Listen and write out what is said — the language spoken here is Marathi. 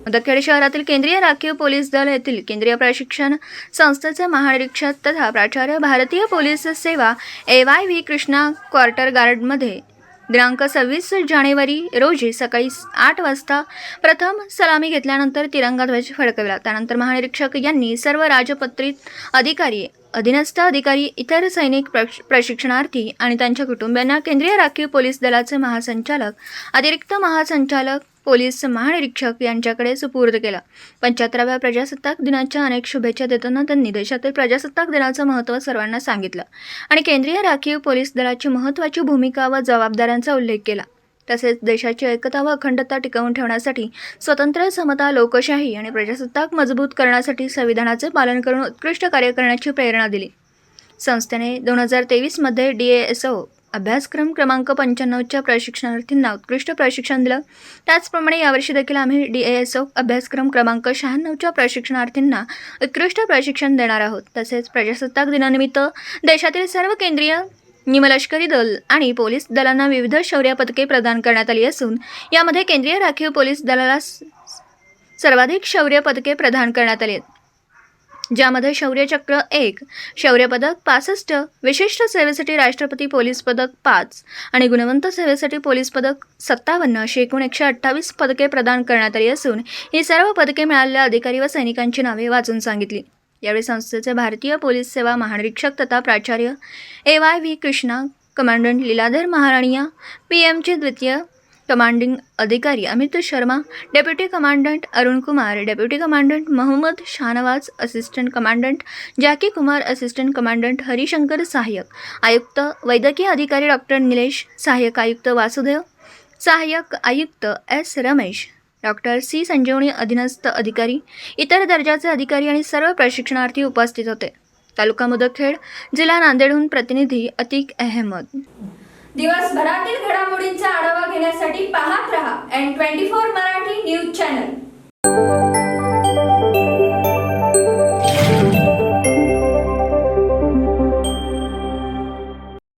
उदगीर शहरातील केंद्रीय राखीव पोलीस दल येथील केंद्रीय प्रशिक्षण संस्थेचे महानिरीक्षक तथा प्राचार्य भारतीय पोलीस सेवा AYV कृष्णा क्वार्टर गार्डमध्ये दिनांक 26 जानेवारी रोजी सकाळी 8 वाजता प्रथम सलामी घेतल्यानंतर तिरंगा ध्वज फडकविला। त्यानंतर महानिरीक्षक यांनी सर्व राजपत्रित अधिकारी, अधीनस्थ अधिकारी, इतर सैनिक प्रशिक्षणार्थी आणि त्यांच्या कुटुंबियांना केंद्रीय राखीव पोलीस दलाचे महासंचालक, अतिरिक्त महासंचालक, पोलीस महानिरीक्षक यांच्याकडे सुपूर्द केला। 75व्या प्रजासत्ताक दिनाच्या अनेक शुभेच्छा देताना त्यांनी देशातील प्रजासत्ताक दिनाचं महत्त्व सर्वांना सांगितलं आणि केंद्रीय राखीव पोलीस दलाची महत्त्वाची भूमिका व जबाबदाऱ्यांचा उल्लेख केला। तसेच देशाची एकता व अखंडता टिकवून ठेवण्यासाठी स्वतंत्र, समता, लोकशाही आणि प्रजासत्ताक मजबूत करण्यासाठी संविधानाचे पालन करून उत्कृष्ट कार्य करण्याची प्रेरणा दिली। संस्थेने 2023 मध्ये DASO अभ्यासक्रम क्रमांक 95च्या प्रशिक्षणार्थींना उत्कृष्ट प्रशिक्षण दिलं। त्याचप्रमाणे यावर्षी देखील आम्ही DASO अभ्यासक्रम क्रमांक 96च्या प्रशिक्षणार्थींना उत्कृष्ट प्रशिक्षण देणार आहोत। तसेच प्रजासत्ताक दिनानिमित्त देशातील सर्व केंद्रीय निमलष्करी दल आणि पोलीस दलांना विविध शौर्य पदके प्रदान करण्यात आली असून यामध्ये केंद्रीय राखीव पोलीस दलाला सर्वाधिक शौर्य पदके प्रदान करण्यात आली आहेत, ज्यामध्ये शौर्य चक्र 1, शौर्य पदक 65, विशिष्ट सेवेसाठी राष्ट्रपती पोलीस पदक 5 आणि गुणवंत सेवेसाठी पोलीस पदक 57 अशी एकूण 128 पदके प्रदान करण्यात आली असून ही सर्व पदके मिळालेल्या अधिकारी व सैनिकांची नावे वाचून सांगितली। यावेळी संस्थेचे भारतीय पोलीस सेवा महानिरीक्षक तथा प्राचार्य AYV कृष्णा, कमांडंट लीलाधर महाराणिया, PMचे द्वितीय कमांडिंग अधिकारी Amit Sharma, deputy commandant Arun Kumar, deputy commandant Mohammad Shahnawaz, assistant commandant Jackie Kumar, assistant commandant Harishankar, सहाय्यक आयुक्त वैद्यकीय अधिकारी डॉक्टर निलेश, सहाय्यक आयुक्त वासुदेव, सहाय्यक आयुक्त S रमेश, डॉक्टर C संजीवनी, अधीनस्थ अधिकारी, इतर दर्जाचे अधिकारी आणि सर्व प्रशिक्षणार्थी उपस्थित होते। तालुका मुदखेड, जिल्हा नांदेडहून प्रतिनिधी अतिक अहमद। दिवसभरातील घडामोडींचा आढावा घेण्यासाठी पाहत रहा N24 मराठी न्यूज चॅनल।